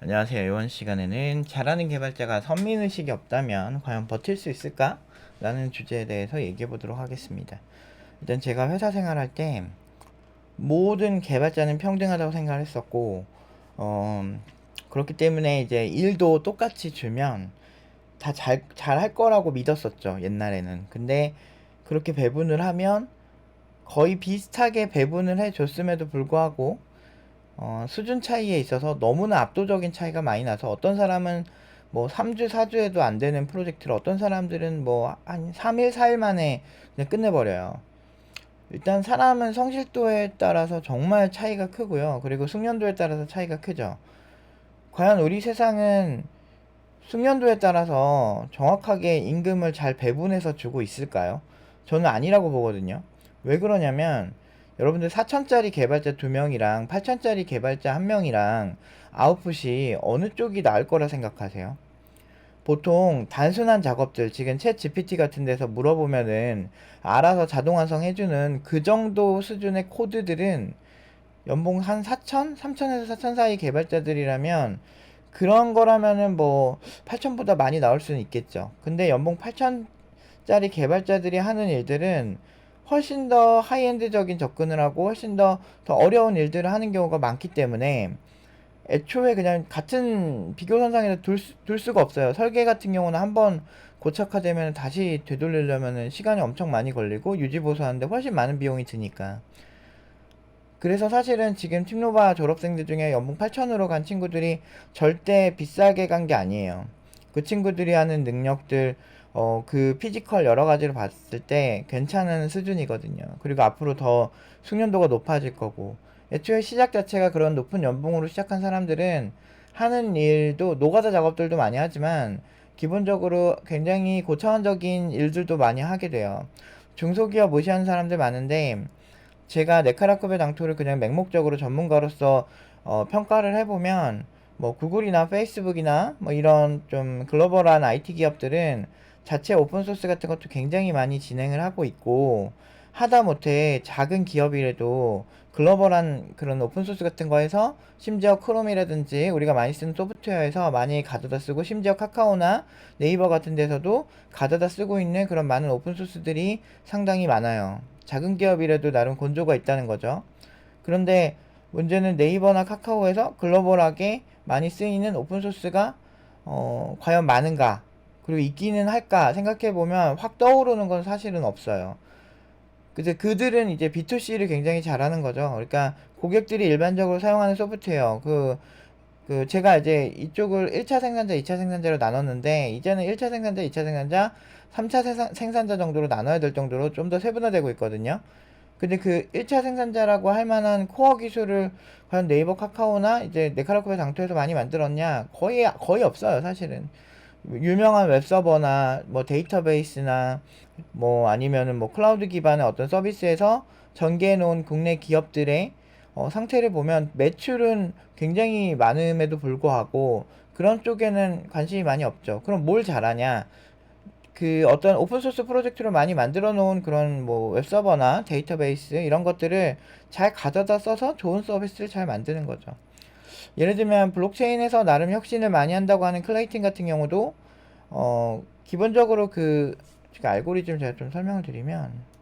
안녕하세요. 이번 시간에는 잘하는 개발자가 선민의식이 없다면 과연 버틸 수 있을까? 라는 주제에 대해서 얘기해 보도록 하겠습니다. 일단 제가 회사 생활할 때 모든 개발자는 평등하다고 생각을 했었고, 그렇기 때문에 이제 일도 똑같이 주면 다 잘할 거라고 믿었었죠. 옛날에는. 근데 그렇게 배분을 하면 거의 비슷하게 배분을 해 줬음에도 불구하고 수준 차이에 있어서 너무나 압도적인 차이가 많이 나서 어떤 사람은 뭐 3주, 4주에도 안 되는 프로젝트를 어떤 사람들은 뭐 한 3일, 4일 만에 그냥 끝내버려요. 일단 사람은 성실도에 따라서 정말 차이가 크고요. 그리고 숙련도에 따라서 차이가 크죠. 과연 우리 세상은 숙련도에 따라서 정확하게 임금을 잘 배분해서 주고 있을까요? 저는 아니라고 보거든요. 왜 그러냐면 여러분들 4천짜리 개발자 2명이랑 8천짜리 개발자 1명이랑 아웃풋이 어느 쪽이 나을 거라 생각하세요? 보통 단순한 작업들, 지금 챗 GPT 같은 데서 물어보면은 알아서 자동 완성해주는 그 정도 수준의 코드들은 연봉 한 4천? 3천에서 4천 사이 개발자들이라면 그런 거라면은 뭐 8천보다 많이 나올 수는 있겠죠. 근데 연봉 8천짜리 개발자들이 하는 일들은 훨씬 더 하이엔드적인 접근을 하고 훨씬 더 어려운 일들을 하는 경우가 많기 때문에 애초에 그냥 같은 비교선상에서 둘 수가 없어요. 설계 같은 경우는 한번 고착화되면 다시 되돌리려면 시간이 엄청 많이 걸리고 유지보수하는데 훨씬 많은 비용이 드니까. 그래서 사실은 지금 팀노바 졸업생들 중에 연봉 8천으로 간 친구들이 절대 비싸게 간 게 아니에요. 그 친구들이 하는 능력들, 그 피지컬 여러 가지를 봤을 때 괜찮은 수준이거든요. 그리고 앞으로 더 숙련도가 높아질 거고. 애초에 시작 자체가 그런 높은 연봉으로 시작한 사람들은 하는 일도, 노가다 작업들도 많이 하지만 기본적으로 굉장히 고차원적인 일들도 많이 하게 돼요. 중소기업 무시하는 사람들 많은데 제가 네카라급의 당토를 그냥 맹목적으로 전문가로서 평가를 해보면 뭐 구글이나 페이스북이나 뭐 이런 좀 글로벌한 IT 기업들은 자체 오픈소스 같은 것도 굉장히 많이 진행을 하고 있고 하다못해 작은 기업이라도 글로벌한 그런 오픈소스 같은 거에서 심지어 크롬이라든지 우리가 많이 쓰는 소프트웨어에서 많이 가져다 쓰고 심지어 카카오나 네이버 같은 데서도 가져다 쓰고 있는 그런 많은 오픈소스들이 상당히 많아요. 작은 기업이라도 나름 건조가 있다는 거죠. 그런데 문제는 네이버나 카카오에서 글로벌하게 많이 쓰이는 오픈소스가 과연 많은가? 그리고 있기는 할까? 생각해보면 확 떠오르는 건 사실은 없어요. 그래서 그들은 이제 B2C를 굉장히 잘하는 거죠. 그러니까 고객들이 일반적으로 사용하는 소프트웨어, 제가 이제 이쪽을 1차 생산자, 2차 생산자로 나눴는데, 이제는 1차 생산자, 2차 생산자, 3차 생산자 정도로 나눠야 될 정도로 좀 더 세분화되고 있거든요. 근데 그 1차 생산자라고 할 만한 코어 기술을 과연 네이버 카카오나 이제 네카라쿠의 당토에서 많이 만들었냐? 거의 없어요, 사실은. 유명한 웹서버나 뭐 데이터베이스나 뭐 아니면은 뭐 클라우드 기반의 어떤 서비스에서 전개해 놓은 국내 기업들의 상태를 보면 매출은 굉장히 많음에도 불구하고 그런 쪽에는 관심이 많이 없죠. 그럼 뭘 잘하냐? 그 어떤 오픈소스 프로젝트를 많이 만들어 놓은 그런 뭐 웹서버나 데이터베이스 이런 것들을 잘 가져다 써서 좋은 서비스를 잘 만드는 거죠. 예를 들면 블록체인에서 나름 혁신을 많이 한다고 하는 클레이튼 같은 경우도 기본적으로 알고리즘 제가 좀 설명을 드리면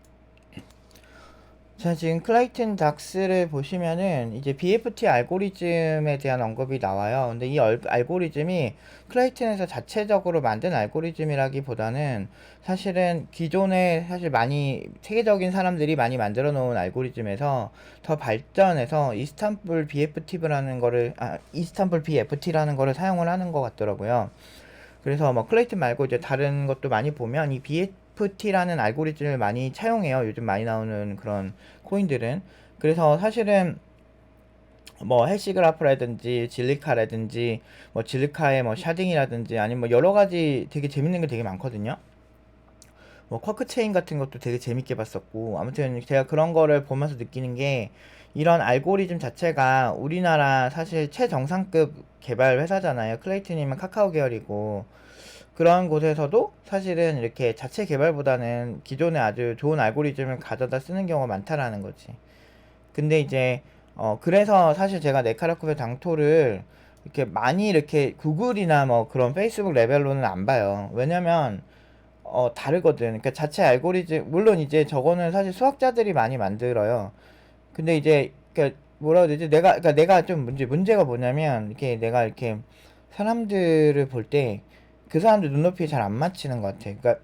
자, 지금 클라이튼 닥스를 보시면은 이제 BFT 알고리즘에 대한 언급이 나와요. 근데 이 알고리즘이 클라이튼에서 자체적으로 만든 알고리즘이라기보다는 사실은 기존에 사실 많이 세계적인 사람들이 많이 만들어 놓은 알고리즘에서 더 발전해서 이스탄불 BFT라는 거를 사용을 하는 것 같더라고요. 그래서 뭐 클레이튼 말고 이제 다른 것도 많이 보면 이 BFT라는 알고리즘을 많이 차용해요. 요즘 많이 나오는 그런 코인들은. 그래서 사실은 뭐 해시그래프라든지 질리카라든지 뭐 질리카의 뭐 샤딩이라든지 아니면 뭐 여러 가지 되게 재밌는 게 되게 많거든요. 뭐 쿼크 체인 같은 것도 되게 재밌게 봤었고 아무튼 제가 그런 거를 보면서 느끼는 게 이런 알고리즘 자체가 우리나라 사실 최정상급 개발 회사잖아요. 클레이튼이면 카카오 계열이고 그런 곳에서도 사실은 이렇게 자체 개발보다는 기존에 아주 좋은 알고리즘을 가져다 쓰는 경우가 많다라는 거지. 근데 이제 그래서 사실 제가 네카라쿠의 당토를 이렇게 많이 이렇게 구글이나 뭐 그런 페이스북 레벨로는 안 봐요. 왜냐면 다르거든. 그러니까 자체 알고리즘, 물론 이제 저거는 사실 수학자들이 많이 만들어요. 근데 이제 그러니까 뭐라 해야 되지? 그러니까 내가 좀 문제가 뭐냐면 이렇게 내가 이렇게 사람들을 볼 때 그 사람들 눈높이에 잘 안 맞히는 것 같아. 그러니까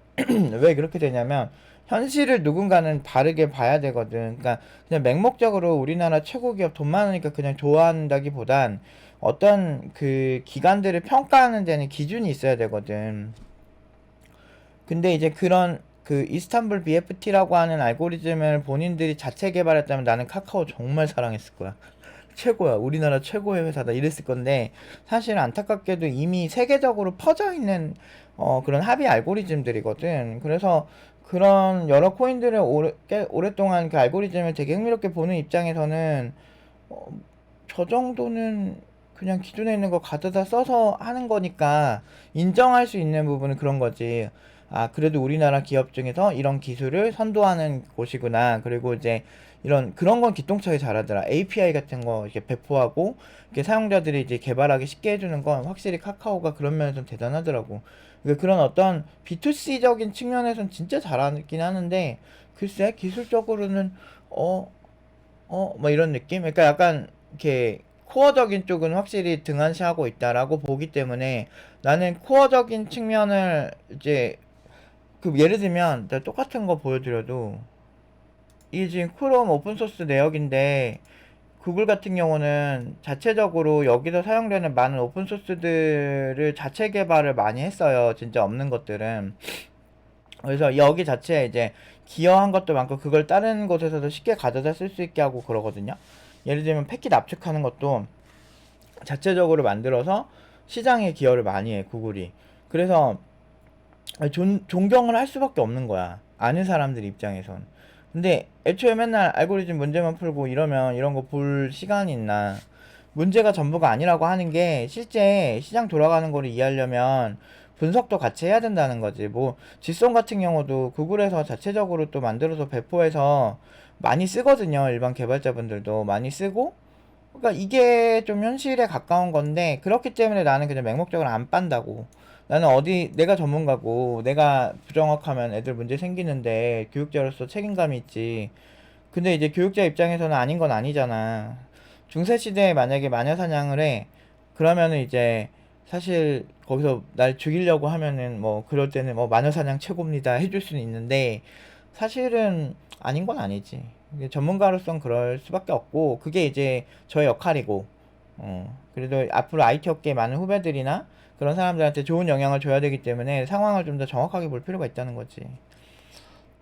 왜 그렇게 되냐면 현실을 누군가는 바르게 봐야 되거든. 그러니까 그냥 맹목적으로 우리나라 최고 기업 돈 많으니까 그냥 좋아한다기보단 어떤 그 기관들을 평가하는 데는 기준이 있어야 되거든. 근데 이제 그런 그 이스탄불 BFT라고 하는 알고리즘을 본인들이 자체 개발했다면 나는 카카오 정말 사랑했을 거야. 최고야. 우리나라 최고의 회사다. 이랬을 건데 사실 안타깝게도 이미 세계적으로 퍼져 있는 그런 합의 알고리즘들이거든. 그래서 그런 여러 코인들을 오랫동안 그 알고리즘을 되게 흥미롭게 보는 입장에서는 어, 저 정도는 그냥 기존에 있는 거 가져다 써서 하는 거니까 인정할 수 있는 부분은 그런 거지. 아, 그래도 우리나라 기업 중에서 이런 기술을 선도하는 곳이구나. 그리고 이제 이런 그런 건 기똥차게 잘하더라. API 같은 거 이렇게 배포하고 이렇게 사용자들이 이제 개발하기 쉽게 해주는 건 확실히 카카오가 그런 면에서 대단하더라고. 그러니까 그런 어떤 B2C적인 측면에서는 진짜 잘하긴 하는데 글쎄 기술적으로는 뭐 이런 느낌? 그러니까 약간 이렇게 코어적인 쪽은 확실히 등한시하고 있다라고 보기 때문에 나는 코어적인 측면을 이제 그 예를 들면 내가 똑같은 거 보여드려도 이게 지금 크롬 오픈소스 내역인데 구글 같은 경우는 자체적으로 여기서 사용되는 많은 오픈소스들을 자체 개발을 많이 했어요. 진짜 없는 것들은. 그래서 여기 자체에 이제 기여한 것도 많고 그걸 다른 곳에서도 쉽게 가져다 쓸 수 있게 하고 그러거든요. 예를 들면 패킷 압축하는 것도 자체적으로 만들어서 시장에 기여를 많이 해 구글이. 그래서 존경을 할 수밖에 없는 거야. 아는 사람들 입장에선. 근데 애초에 맨날 알고리즘 문제만 풀고 이러면 이런 거 볼 시간이 있나. 문제가 전부가 아니라고 하는 게 실제 시장 돌아가는 거를 이해하려면 분석도 같이 해야 된다는 거지. 뭐 지송 같은 경우도 구글에서 자체적으로 또 만들어서 배포해서 많이 쓰거든요. 일반 개발자분들도 많이 쓰고. 그러니까 이게 좀 현실에 가까운 건데 그렇기 때문에 나는 그냥 맹목적으로 안 빤다고. 나는 어디 내가 전문가고 내가 부정확하면 애들 문제 생기는데 교육자로서 책임감이 있지. 근데 이제 교육자 입장에서는 아닌 건 아니잖아. 중세 시대에 만약에 마녀 사냥을 해. 그러면은 이제 사실 거기서 날 죽이려고 하면은 뭐 그럴 때는 뭐 마녀 사냥 최고입니다 해줄 수는 있는데 사실은 아닌 건 아니지. 이게 전문가로선 그럴 수밖에 없고 그게 이제 저의 역할이고 그래도 앞으로 IT 업계 많은 후배들이나 그런 사람들한테 좋은 영향을 줘야 되기 때문에 상황을 좀 더 정확하게 볼 필요가 있다는 거지.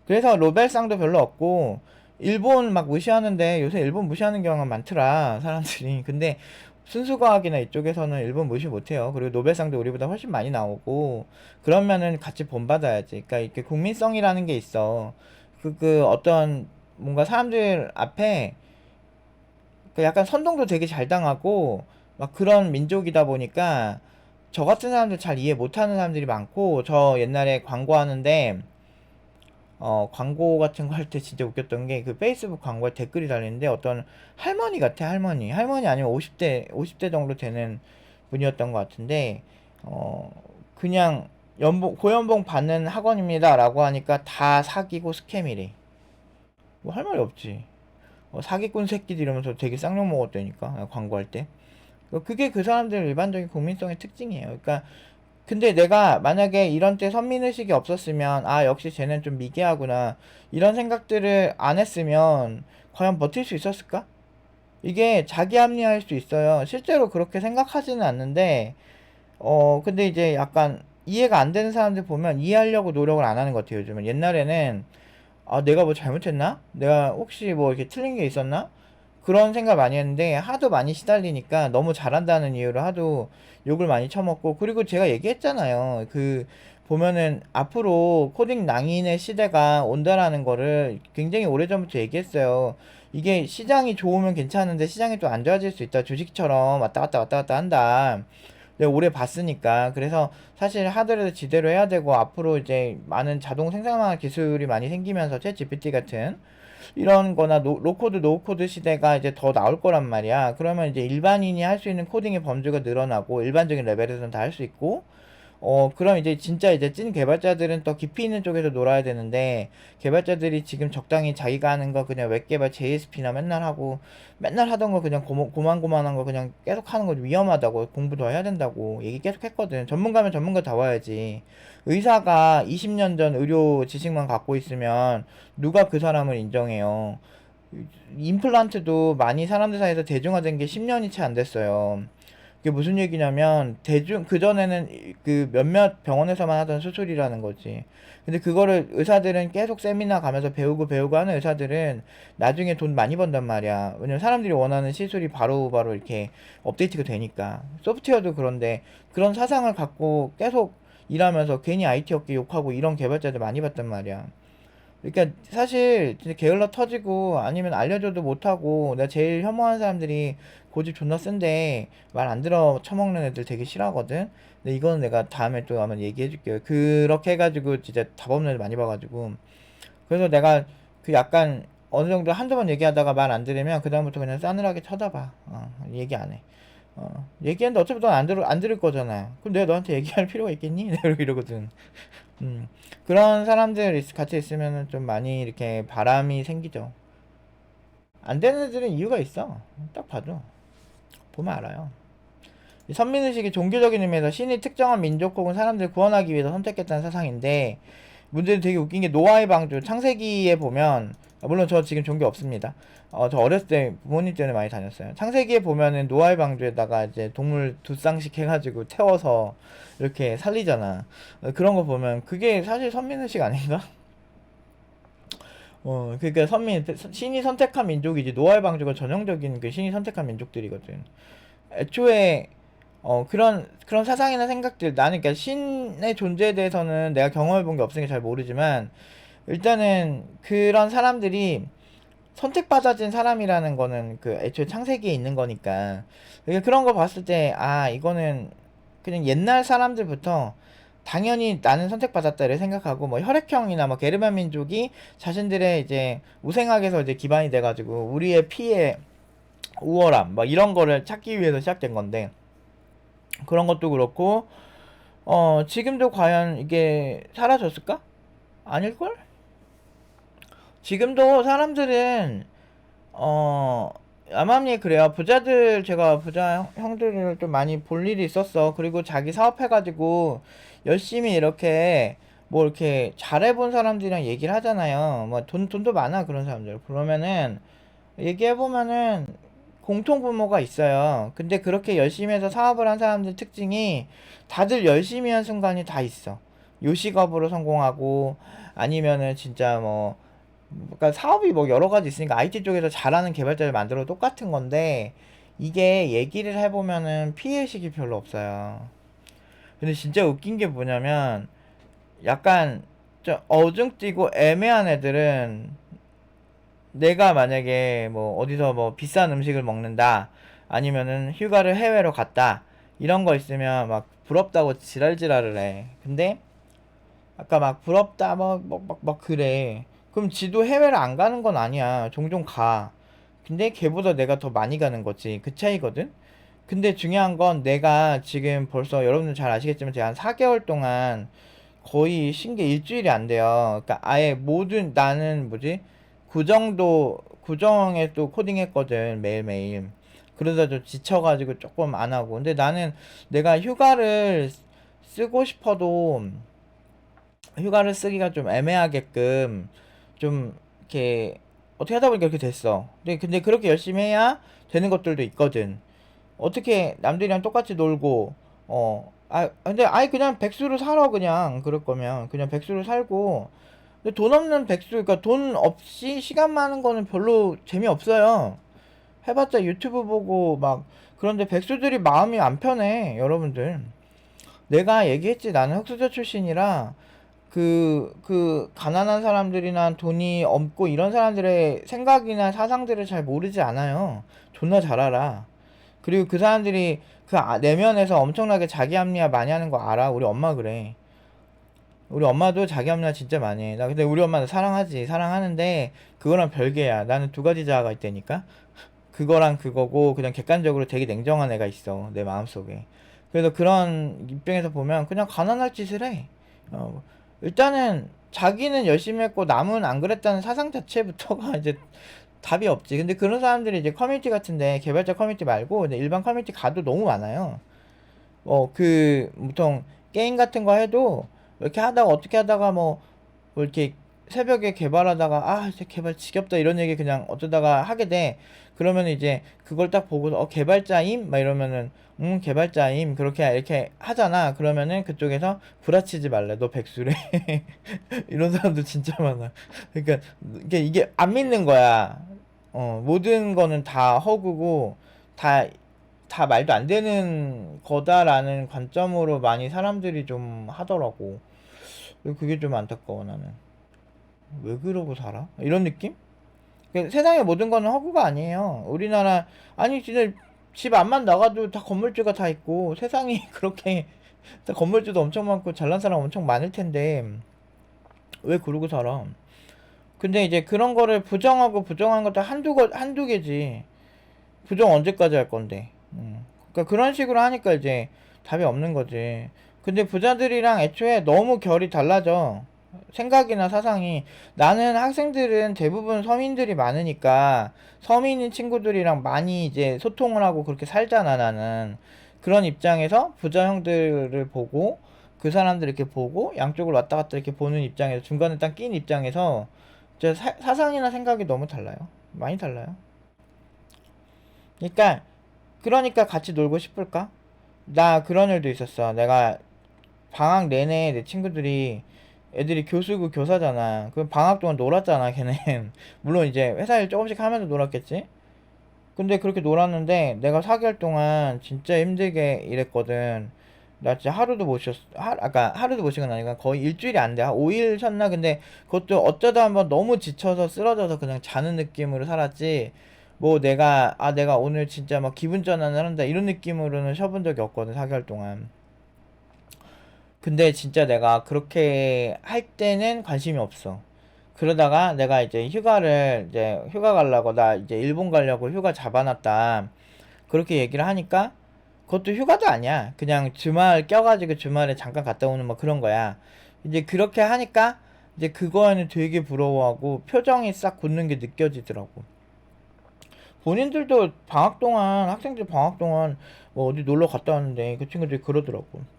그래서 로벨상도 별로 없고 일본 막 무시하는데 요새 일본 무시하는 경우가 많더라 사람들이. 근데 순수과학이나 이쪽에서는 일본 무시 못해요. 그리고 노벨상도 우리보다 훨씬 많이 나오고 그러면은 같이 본받아야지. 그러니까 이렇게 국민성이라는 게 있어. 그 어떤 뭔가 사람들 앞에 그 약간 선동도 되게 잘 당하고 막 그런 민족이다 보니까 저 같은 사람들 잘 이해 못하는 사람들이 많고 저 옛날에 광고하는데 광고 같은 거 할 때 진짜 웃겼던 게 그 페이스북 광고에 댓글이 달리는데 어떤 할머니 같아, 할머니 아니면 50대 정도 되는 분이었던 것 같은데 어 그냥 고연봉 받는 학원입니다 라고 하니까 다 사기고 스캠이래. 뭐 할 말이 없지. 사기꾼 새끼들 이러면서 되게 쌍욕 먹었다니까 광고할 때. 그게 그 사람들 일반적인 국민성의 특징이에요. 그러니까 근데 내가 만약에 이런 때 선민의식이 없었으면 아 역시 쟤는 좀 미개하구나 이런 생각들을 안 했으면 과연 버틸 수 있었을까? 이게 자기 합리화할 수 있어요. 실제로 그렇게 생각하지는 않는데 근데 이제 약간 이해가 안 되는 사람들 보면 이해하려고 노력을 안 하는 것 같아요. 요즘은. 옛날에는 아 내가 뭐 잘못했나? 내가 혹시 뭐 이렇게 틀린 게 있었나? 그런 생각 많이 했는데 하도 많이 시달리니까 너무 잘한다는 이유로 하도 욕을 많이 처먹고 그리고 제가 얘기했잖아요. 그 보면은 앞으로 코딩 낭인의 시대가 온다라는 거를 굉장히 오래전부터 얘기했어요. 이게 시장이 좋으면 괜찮은데 시장이 또 안 좋아질 수 있다. 주식처럼 왔다 갔다 한다. 내가 오래 봤으니까. 그래서 사실 하드를 지대로 해야 되고 앞으로 이제 많은 자동 생산화 기술이 많이 생기면서 챗 GPT 같은 이런 거나 로코드, 노코드 시대가 이제 더 나올 거란 말이야. 그러면 이제 일반인이 할 수 있는 코딩의 범주가 늘어나고, 일반적인 레벨에서는 다 할 수 있고, 그럼 이제 진짜 이제 찐 개발자들은 더 깊이 있는 쪽에서 놀아야 되는데, 개발자들이 지금 적당히 자기가 하는 거 그냥 웹 개발 JSP나 맨날 하고, 맨날 하던 거 그냥 고만고만한 거 그냥 계속 하는 거 위험하다고, 공부 더 해야 된다고 얘기 계속 했거든. 전문가면 전문가 다 와야지. 의사가 20년 전 의료 지식만 갖고 있으면 누가 그 사람을 인정해요. 임플란트도 많이 사람들 사이에서 대중화된 게 10년이 채 안 됐어요. 그게 무슨 얘기냐면 그전에는 그 몇몇 병원에서만 하던 수술이라는 거지. 근데 그거를 의사들은 계속 세미나 가면서 배우고 하는 의사들은 나중에 돈 많이 번단 말이야. 왜냐면 사람들이 원하는 시술이 바로바로 이렇게 업데이트가 되니까. 소프트웨어도 그런데 그런 사상을 갖고 계속 일하면서 괜히 IT 업계 욕하고 이런 개발자들 많이 봤단 말이야. 그러니까 사실 진짜 게을러 터지고 아니면 알려줘도 못하고, 내가 제일 혐오하는 사람들이 고집 존나 센데 말 안 들어 처먹는 애들 되게 싫어하거든. 근데 이거는 내가 다음에 또 한번 얘기해줄게요. 그렇게 해가지고 진짜 답 없는 애들 많이 봐가지고. 그래서 내가 그 약간 어느 정도 한두 번 얘기하다가 말 안 들으면 그다음부터 그냥 싸늘하게 쳐다봐. 얘기 안 해. 얘기했는데 어차피 넌 안 들을 거잖아. 그럼 내가 너한테 얘기할 필요가 있겠니? 내가 이러거든. 음, 그런 사람들 같이 있으면 좀 많이 이렇게 바람이 생기죠. 안 되는 애들은 이유가 있어. 딱 봐도. 보면 알아요. 이 선민의식이 종교적인 의미에서 신이 특정한 민족 혹은 사람들을 구원하기 위해서 선택했다는 사상인데, 문제는 되게 웃긴 게 노아의 방주 창세기에 보면, 물론 저 지금 종교 없습니다. 저 어렸을 때 부모님 때문에 많이 다녔어요. 창세기에 보면은 노아의 방주에다가 이제 동물 두 쌍씩 해가지고 태워서 이렇게 살리잖아. 그런 거 보면 그게 사실 선민의식 아닌가? 그러니까 신이 선택한 민족이지, 노아의 방주가 전형적인 그 신이 선택한 민족들이거든. 애초에 그런 사상이나 생각들, 나는 그러니까 신의 존재에 대해서는 내가 경험해 본 게 없으니까 잘 모르지만, 일단은 그런 사람들이 선택받아진 사람이라는 거는 그 애초에 창세기에 있는 거니까. 그러니까 그런 거 봤을 때, 이거는 그냥 옛날 사람들부터 당연히 나는 선택받았다를 생각하고, 뭐 혈액형이나 뭐 게르만 민족이 자신들의 이제 우생학에서 이제 기반이 돼가지고 우리의 피의 우월함 뭐 이런 거를 찾기 위해서 시작된 건데, 그런 것도 그렇고, 지금도 과연 이게 사라졌을까? 아닐걸? 지금도 사람들은, 암암리에 그래요. 제가 부자 형들을 좀 많이 볼 일이 있었어. 그리고 자기 사업해가지고 열심히 이렇게 뭐 이렇게 잘해본 사람들이랑 얘기를 하잖아요. 뭐 돈도 많아, 그런 사람들. 그러면은 얘기해보면은 공통 분모가 있어요. 근데 그렇게 열심히 해서 사업을 한 사람들 특징이, 다들 열심히 한 순간이 다 있어. 요식업으로 성공하고, 아니면은 진짜 뭐, 그러니까 사업이 뭐 여러 가지 있으니까 IT 쪽에서 잘하는 개발자를 만들어 똑같은 건데, 이게 얘기를 해보면은 피해의식이 별로 없어요. 근데 진짜 웃긴 게 뭐냐면, 약간 좀 어중뛰고 애매한 애들은, 내가 만약에 뭐 어디서 뭐 비싼 음식을 먹는다, 아니면은 휴가를 해외로 갔다, 이런 거 있으면 막 부럽다고 지랄지랄을 해. 근데 아까 막 부럽다 막 그래. 그럼 지도 해외를 안 가는 건 아니야. 종종 가. 근데 걔보다 내가 더 많이 가는 거지. 그 차이거든. 근데 중요한 건, 내가 지금 벌써 여러분들 잘 아시겠지만 제가 한 4개월 동안 거의 쉰 게 일주일이 안 돼요. 그러니까 아예 모든, 나는 뭐지? 구정에 또 코딩했거든, 매일매일. 그러다 좀 지쳐가지고 조금 안 하고. 근데 나는 내가 휴가를 쓰고 싶어도 휴가를 쓰기가 좀 애매하게끔 좀 이렇게 어떻게 하다 보니까 이렇게 됐어. 근데 그렇게 열심히 해야 되는 것들도 있거든. 어떻게 남들이랑 똑같이 놀고, 근데 아예 그냥 백수로 살아. 그냥 그럴 거면 그냥 백수로 살고. 근데 돈 없는 백수, 그러니까 돈 없이 시간 많은 거는 별로 재미없어요. 해봤자 유튜브 보고 막. 그런데 백수들이 마음이 안 편해, 여러분들. 내가 얘기했지, 나는 흑수저 출신이라 그 가난한 사람들이나 돈이 없고 이런 사람들의 생각이나 사상들을 잘 모르지 않아요. 존나 잘 알아. 그리고 그 사람들이 그 내면에서 엄청나게 자기 합리화 많이 하는 거 알아. 우리 엄마 그래. 우리 엄마도 자기 엄마 진짜 많이 해. 나 근데 우리 엄마도 사랑하지. 사랑하는데 그거랑 별개야. 나는 두 가지 자아가 있다니까. 그거랑 그거고 그냥 객관적으로 되게 냉정한 애가 있어. 내 마음속에. 그래서 그런 입장에서 보면 그냥 가난할 짓을 해. 일단은 자기는 열심히 했고 남은 안 그랬다는 사상 자체부터가 이제 답이 없지. 근데 그런 사람들이 이제 커뮤니티 같은데 개발자 커뮤니티 말고 근데 일반 커뮤니티 가도 너무 많아요. 보통 게임 같은 거 해도 이렇게 하다가 어떻게 하다가 뭐 이렇게 새벽에 개발하다가 아 이제 개발 지겹다 이런 얘기 그냥 어쩌다가 하게 돼. 그러면 이제 그걸 딱 보고서 개발자임? 막 이러면은 개발자임 그렇게 이렇게 하잖아. 그러면은 그쪽에서 구라치지 말래. 너 백수래. 이런 사람들 진짜 많아. 그러니까 이게 안 믿는 거야. 모든 거는 다 허구고 다 말도 안 되는 거다라는 관점으로 많이 사람들이 좀 하더라고. 그게 좀 안타까워, 나는. 왜 그러고 살아? 이런 느낌? 세상의 모든 거는 허구가 아니에요. 우리나라, 아니, 진짜 집 앞만 나가도 다 건물주가 다 있고, 세상이 그렇게, 다 건물주도 엄청 많고, 잘난 사람 엄청 많을 텐데, 왜 그러고 살아? 근데 이제 그런 거를 부정하고 부정한 것도 한두 개지. 부정 언제까지 할 건데. 그러니까 그런 식으로 하니까 이제 답이 없는 거지. 근데 부자들이랑 애초에 너무 결이 달라져. 생각이나 사상이. 나는 학생들은 대부분 서민들이 많으니까 서민인 친구들이랑 많이 이제 소통을 하고 그렇게 살잖아, 나는. 그런 입장에서 부자 형들을 보고 그 사람들 이렇게 보고 양쪽을 왔다 갔다 이렇게 보는 입장에서 중간에 딱 낀 입장에서 사상이나 생각이 너무 달라요. 많이 달라요. 그러니까 같이 놀고 싶을까? 나 그런 일도 있었어. 내가 방학 내내 내 친구들이 애들이 교수고 교사잖아. 그 방학 동안 놀았잖아, 걔는. 물론 이제 회사 일 조금씩 하면서 놀았겠지? 근데 그렇게 놀았는데 내가 4개월 동안 진짜 힘들게 일했거든. 나 진짜 하루도 못 쉬었어. 아까 하루도 못 쉬은 건 아니고 거의 일주일이 안 돼. 한 5일 쉬었나? 근데 그것도 어쩌다 한번 너무 지쳐서 쓰러져서 그냥 자는 느낌으로 살았지. 뭐 내가 오늘 진짜 막 기분 전환을 한다 이런 느낌으로는 쉬어본 적이 없거든, 4개월 동안. 근데 진짜 내가 그렇게 할 때는 관심이 없어. 그러다가 내가 이제 휴가 가려고 나 이제 일본 가려고 휴가 잡아놨다. 그렇게 얘기를 하니까 그것도 휴가도 아니야. 그냥 주말 껴가지고 주말에 잠깐 갔다 오는 뭐 그런 거야. 이제 그렇게 하니까 이제 그거에는 되게 부러워하고 표정이 싹 굳는 게 느껴지더라고. 본인들도 방학 동안 학생들 방학 동안 뭐 어디 놀러 갔다 왔는데 그 친구들이 그러더라고.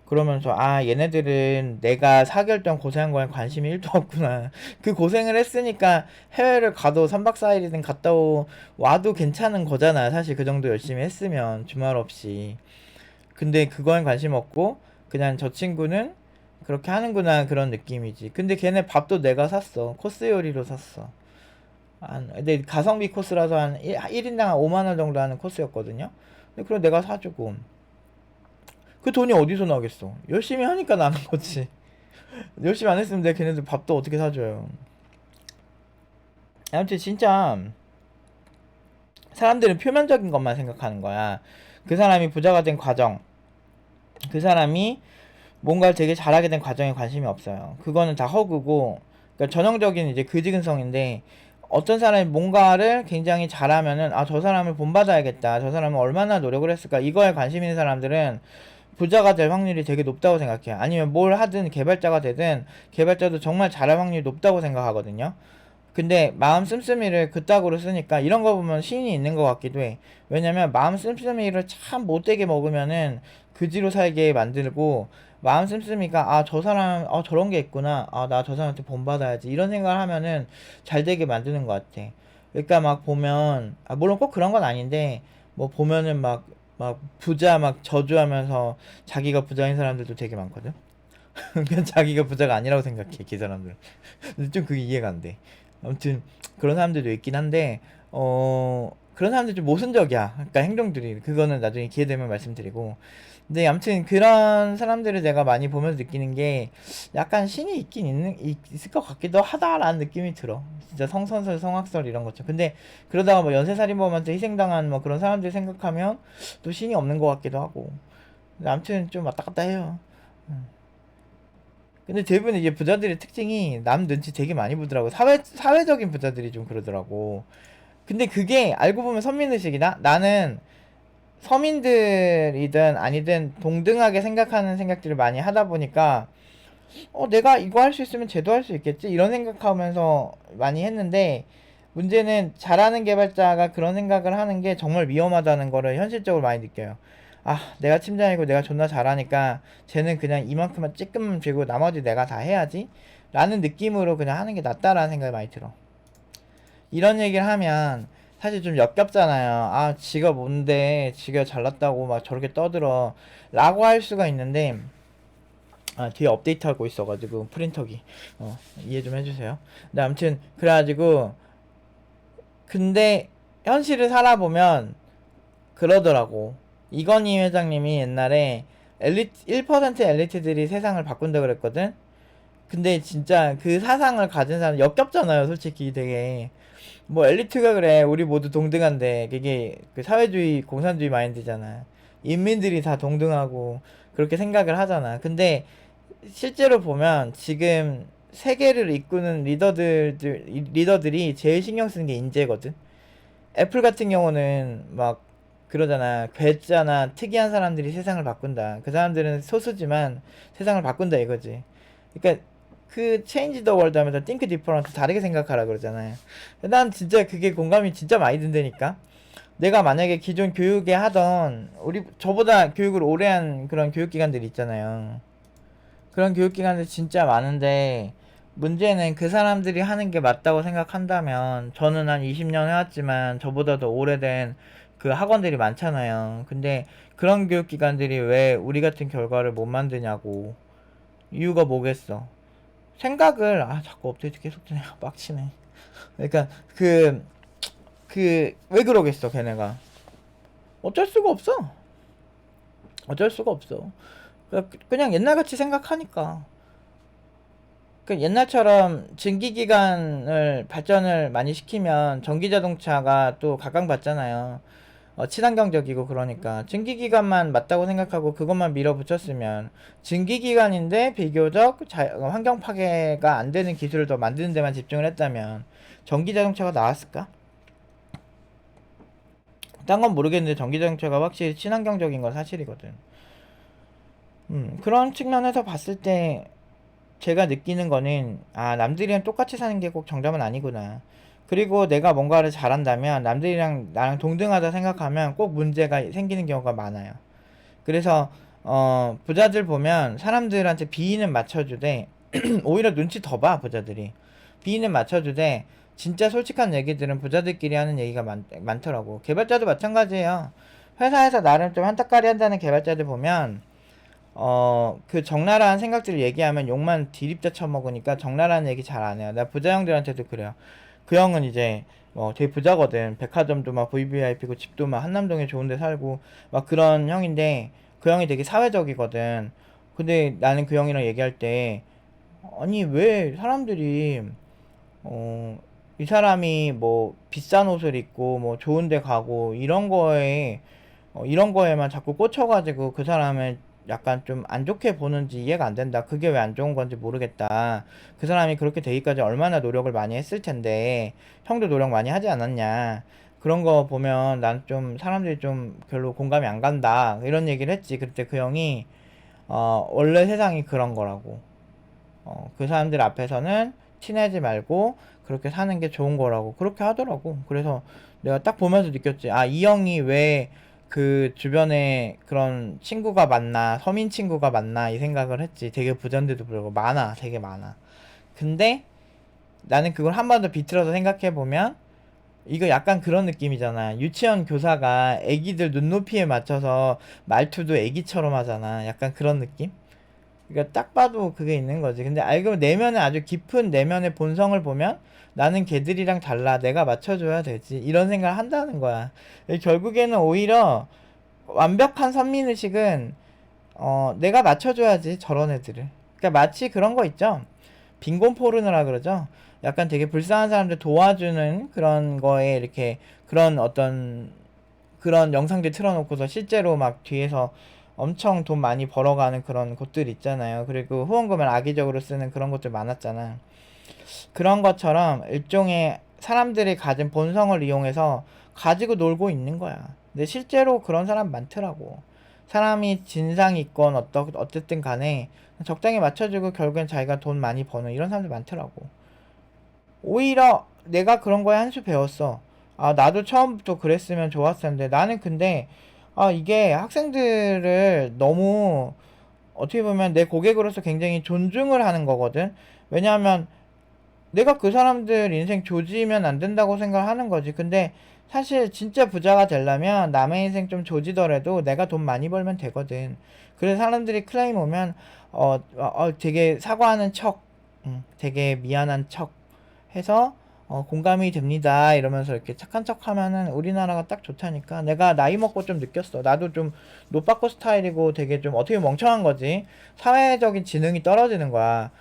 그러면서 얘네들은 내가 4개월 동안 고생한 거에 관심이 1도 없구나. 그 고생을 했으니까 해외를 가도 3박 4일이든 와도 괜찮은 거잖아. 사실 그 정도 열심히 했으면 주말 없이. 근데 그거엔 관심 없고 그냥 저 친구는 그렇게 하는구나 그런 느낌이지. 근데 걔네 밥도 내가 샀어. 코스 요리로 샀어. 근데 가성비 코스라서 한 1인당 한 5만 원 정도 하는 코스였거든요. 근데 그럼 내가 사주고. 그 돈이 어디서 나겠어? 열심히 하니까 나는 거지. 열심히 안 했으면 내가 걔네들 밥도 어떻게 사줘요. 아무튼 진짜 사람들은 표면적인 것만 생각하는 거야. 그 사람이 부자가 된 과정, 그 사람이 뭔가를 되게 잘하게 된 과정에 관심이 없어요. 그거는 다 허구고, 그러니까 전형적인 이제 그지근성인데, 어떤 사람이 뭔가를 굉장히 잘하면은, 저 사람을 본받아야겠다. 저 사람은 얼마나 노력을 했을까. 이거에 관심 있는 사람들은 부자가 될 확률이 되게 높다고 생각해요. 아니면 뭘 하든 개발자가 되든, 개발자도 정말 잘할 확률이 높다고 생각하거든요. 근데 마음 씀씀이를 그따구로 쓰니까 이런 거 보면 신이 있는 것 같기도 해. 왜냐면 마음 씀씀이를 참 못되게 먹으면은 그지로 살게 만들고, 마음 씀씀이가 저 사람 저런 게 있구나, 나 저 사람한테 본받아야지 이런 생각을 하면은 잘 되게 만드는 것 같아. 그러니까 막 보면 물론 꼭 그런 건 아닌데 뭐 보면은 막 부자 막 저주하면서 자기가 부자인 사람들도 되게 많거든. 그냥 자기가 부자가 아니라고 생각해, 그 사람들. 근데 좀 그게 이해가 안 돼. 아무튼 그런 사람들도 있긴 한데 그런 사람들 좀 모순적이야. 그러니까 행동들이. 그거는 나중에 기회 되면 말씀드리고. 근데 아무튼 그런 사람들을 내가 많이 보면서 느끼는 게 약간 신이 있을 것 같기도 하다라는 느낌이 들어. 진짜 성선설, 성악설 이런 것죠. 근데 그러다가 뭐 연쇄살인범한테 희생당한 뭐 그런 사람들 생각하면 또 신이 없는 것 같기도 하고. 근데 아무튼 좀 왔다 갔다 해요. 근데 대부분 이제 부자들의 특징이 남 눈치 되게 많이 보더라고. 사회적인 부자들이 좀 그러더라고. 근데 그게 알고 보면 선민의식이다? 나는 서민들이든 아니든 동등하게 생각하는 생각들을 많이 하다 보니까 내가 이거 할 수 있으면 쟤도 할 수 있겠지? 이런 생각하면서 많이 했는데 문제는 잘하는 개발자가 그런 생각을 하는 게 정말 위험하다는 거를 현실적으로 많이 느껴요. 아, 내가 팀장이고 내가 존나 잘하니까 쟤는 그냥 이만큼만 찌끔만 들고 나머지 내가 다 해야지? 라는 느낌으로 그냥 하는 게 낫다라는 생각이 많이 들어. 이런 얘기를 하면 사실 좀 역겹잖아요. 아, 지가 뭔데, 지가 잘났다고 막 저렇게 떠들어. 라고 할 수가 있는데, 아, 뒤에 업데이트하고 있어가지고, 프린터기. 이해 좀 해주세요. 근데 아무튼, 그래가지고, 근데, 현실을 살아보면, 그러더라고. 이건희 회장님이 옛날에, 1% 엘리트들이 세상을 바꾼다 그랬거든? 근데 진짜 그 사상을 가진 사람 역겹잖아요, 솔직히 되게. 뭐 엘리트가 그래 우리 모두 동등한데 그게 그 사회주의 공산주의 마인드잖아. 인민들이 다 동등하고 그렇게 생각을 하잖아. 근데 실제로 보면 지금 세계를 이끄는 리더들이 제일 신경 쓰는 게 인재거든. 애플 같은 경우는 막 그러잖아. 괴짜나 특이한 사람들이 세상을 바꾼다. 그 사람들은 소수지만 세상을 바꾼다 이거지. 그러니까 그 체인지 더 월드 하면서 띵크 디퍼런트 다르게 생각하라 그러잖아요. 난 진짜 그게 공감이 진짜 많이 든다니까. 내가 만약에 기존 교육에 하던 저보다 교육을 오래 한 그런 교육기관들이 있잖아요. 그런 교육기관들 진짜 많은데 문제는 그 사람들이 하는 게 맞다고 생각한다면 저는 한 20년 해왔지만 저보다 더 오래된 그 학원들이 많잖아요. 근데 그런 교육기관들이 왜 우리 같은 결과를 못 만드냐고. 이유가 뭐겠어. 생각을 자꾸 업데이트 계속 되네. 빡치네. 그러니까 왜 그러겠어 걔네가. 어쩔 수가 없어. 어쩔 수가 없어. 그냥 옛날같이 생각하니까. 그 옛날처럼 증기기관을 발전을 많이 시키면 전기자동차가 또 각광받잖아요. 친환경적이고 그러니까 증기기관만 맞다고 생각하고 그것만 밀어붙였으면 증기기관인데 비교적 환경 파괴가 안 되는 기술을 더 만드는 데만 집중을 했다면 전기자동차가 나왔을까? 딴 건 모르겠는데 전기자동차가 확실히 친환경적인 건 사실이거든. 그런 측면에서 봤을 때 제가 느끼는 거는 남들이랑 똑같이 사는 게 꼭 정답은 아니구나. 그리고 내가 뭔가를 잘한다면 남들이랑 나랑 동등하다 생각하면 꼭 문제가 생기는 경우가 많아요. 그래서 부자들 보면 사람들한테 비위는 맞춰주되 오히려 눈치 더 봐 부자들이. 비위는 맞춰주되 진짜 솔직한 얘기들은 부자들끼리 하는 얘기가 많더라고. 개발자도 마찬가지예요. 회사에서 나름 좀 한따까리 한다는 개발자들 보면 그 적나라한 생각들을 얘기하면 욕만 디립다 쳐먹으니까 적나라한 얘기 잘 안 해요. 나 부자 형들한테도 그래요. 그 형은 이제 되게 부자거든. 백화점도 막 VVIP고 집도 막 한남동에 좋은데 살고 막 그런 형인데 그 형이 되게 사회적이거든. 근데 나는 그 형이랑 얘기할 때 아니 왜 사람들이 이 사람이 뭐 비싼 옷을 입고 뭐 좋은데 가고 이런 거에만 자꾸 꽂혀가지고 그 사람을 약간 좀 안 좋게 보는지 이해가 안 된다. 그게 왜 안 좋은 건지 모르겠다. 그 사람이 그렇게 되기까지 얼마나 노력을 많이 했을 텐데 형도 노력 많이 하지 않았냐. 그런 거 보면 난 좀 사람들이 좀 별로 공감이 안 간다. 이런 얘기를 했지. 그때 그 형이 원래 세상이 그런 거라고. 그 사람들 앞에서는 친해지 말고 그렇게 사는 게 좋은 거라고 그렇게 하더라고. 그래서 내가 딱 보면서 느꼈지. 이 형이 왜 그 주변에 그런 친구가 많나, 서민 친구가 많나 이 생각을 했지. 되게 부자인데도 불구하고 많아, 되게 많아. 근데 나는 그걸 한 번 더 비틀어서 생각해 보면 이거 약간 그런 느낌이잖아. 유치원 교사가 애기들 눈높이에 맞춰서 말투도 애기처럼 하잖아. 약간 그런 느낌? 그러니까 딱 봐도 그게 있는 거지. 근데 알고 내면에 아주 깊은 내면의 본성을 보면 나는 걔들이랑 달라. 내가 맞춰줘야 되지. 이런 생각을 한다는 거야. 결국에는 오히려 완벽한 선민의식은 내가 맞춰줘야지 저런 애들을. 그러니까 마치 그런 거 있죠. 빈곤 포르노라 그러죠. 약간 되게 불쌍한 사람들 도와주는 그런 거에 이렇게 그런 어떤 그런 영상들 틀어놓고서 실제로 막 뒤에서 엄청 돈 많이 벌어가는 그런 곳들 있잖아요. 그리고 후원금을 악의적으로 쓰는 그런 곳들 많았잖아. 그런 것처럼 일종의 사람들이 가진 본성을 이용해서 가지고 놀고 있는 거야. 근데 실제로 그런 사람 많더라고. 사람이 진상이 있건 어쨌든 간에 적당히 맞춰주고 결국엔 자기가 돈 많이 버는 이런 사람들 많더라고. 오히려 내가 그런 거에 한 수 배웠어. 아, 나도 처음부터 그랬으면 좋았을 텐데. 나는 근데, 이게 학생들을 너무 어떻게 보면 내 고객으로서 굉장히 존중을 하는 거거든. 왜냐하면 내가 그 사람들 인생 조지면 안 된다고 생각하는 거지. 근데 사실 진짜 부자가 되려면 남의 인생 좀 조지더라도 내가 돈 많이 벌면 되거든. 그래서 사람들이 클레임 오면 되게 사과하는 척, 되게 미안한 척 해서 공감이 됩니다 이러면서 이렇게 착한 척 하면은 우리나라가 딱 좋다니까. 내가 나이 먹고 좀 느꼈어. 나도 좀 노빠꾸 스타일이고 되게 좀 어떻게 멍청한 거지. 사회적인 지능이 떨어지는 거야.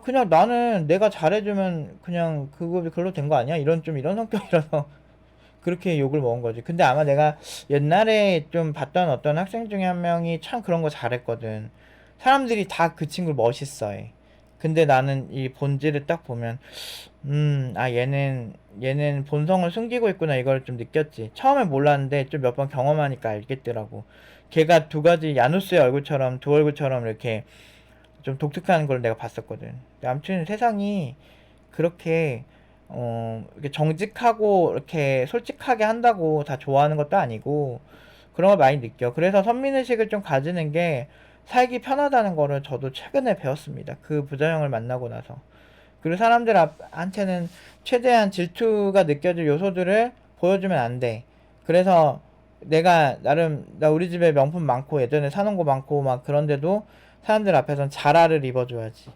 그냥 나는 내가 잘해주면 그냥 그거 글로 된 거 아니야? 이런 성격이라서 그렇게 욕을 먹은 거지. 근데 아마 내가 옛날에 좀 봤던 어떤 학생 중에 한 명이 참 그런 거 잘했거든. 사람들이 다 그 친구를 멋있어해. 근데 나는 이 본질을 딱 보면, 얘는 본성을 숨기고 있구나, 이걸 좀 느꼈지. 처음에 몰랐는데 좀 몇 번 경험하니까 알겠더라고. 걔가 두 가지 야누스의 얼굴처럼, 두 얼굴처럼 이렇게 좀 독특한 걸 내가 봤었거든. 아무튼 세상이 그렇게 이렇게 정직하고 이렇게 솔직하게 한다고 다 좋아하는 것도 아니고 그런 걸 많이 느껴. 그래서 선민의식을 좀 가지는 게 살기 편하다는 거를 저도 최근에 배웠습니다. 그 부자형을 만나고 나서. 그리고 사람들한테는 최대한 질투가 느껴질 요소들을 보여주면 안 돼. 그래서 내가 나름 나 우리 집에 명품 많고 예전에 사놓은 거 많고 막 그런데도 사람들 앞에선 자라를 입어줘야지.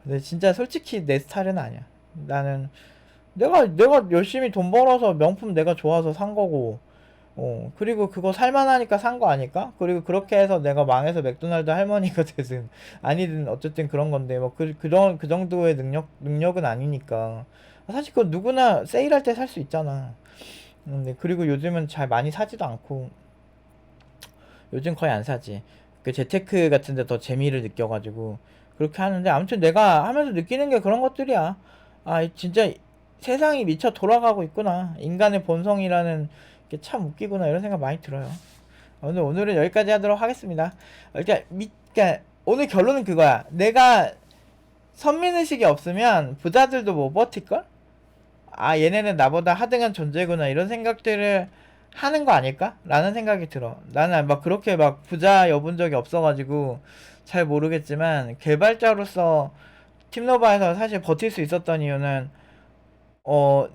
근데 진짜 솔직히 내 스타일은 아니야. 나는 내가 열심히 돈 벌어서 명품 내가 좋아서 산 거고, 그리고 그거 살만하니까 산 거 아닐까? 그리고 그렇게 해서 내가 망해서 맥도날드 할머니가 되든 아니든 어쨌든 그런 건데 뭐 그 정도의 능력은 아니니까. 사실 그건 누구나 세일할 때 살 수 있잖아. 근데 그리고 요즘은 잘 많이 사지도 않고 요즘 거의 안 사지. 그 재테크 같은데 더 재미를 느껴가지고 그렇게 하는데 아무튼 내가 하면서 느끼는 게 그런 것들이야. 진짜 세상이 미쳐 돌아가고 있구나. 인간의 본성이라는 게 참 웃기구나 이런 생각 많이 들어요. 오늘은 여기까지 하도록 하겠습니다. 그러니까 오늘 결론은 그거야. 내가 선민의식이 없으면 부자들도 못 버틸걸? 얘네는 나보다 하등한 존재구나 이런 생각들을 하는 거 아닐까? 라는 생각이 들어. 나는 막 그렇게 막 부자 여본 적이 없어가지고 잘 모르겠지만 개발자로서 팀노바에서 사실 버틸 수 있었던 이유는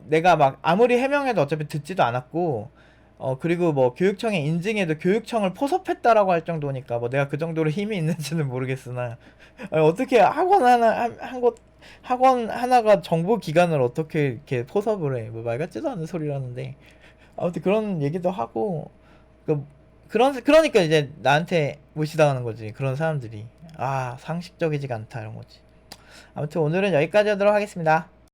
내가 막 아무리 해명해도 어차피 듣지도 않았고 그리고 뭐 교육청에 인증해도 교육청을 포섭했다라고 할 정도니까 뭐 내가 그 정도로 힘이 있는지는 모르겠으나 어떻게 학원 하나가 정보 기관을 어떻게 이렇게 포섭을 해? 뭐 말 같지도 않은 소리라는데 아무튼 그런 얘기도 하고 그러니까 이제 나한테 무시당하는 거지. 그런 사람들이 상식적이지가 않다 이런 거지. 아무튼 오늘은 여기까지 하도록 하겠습니다.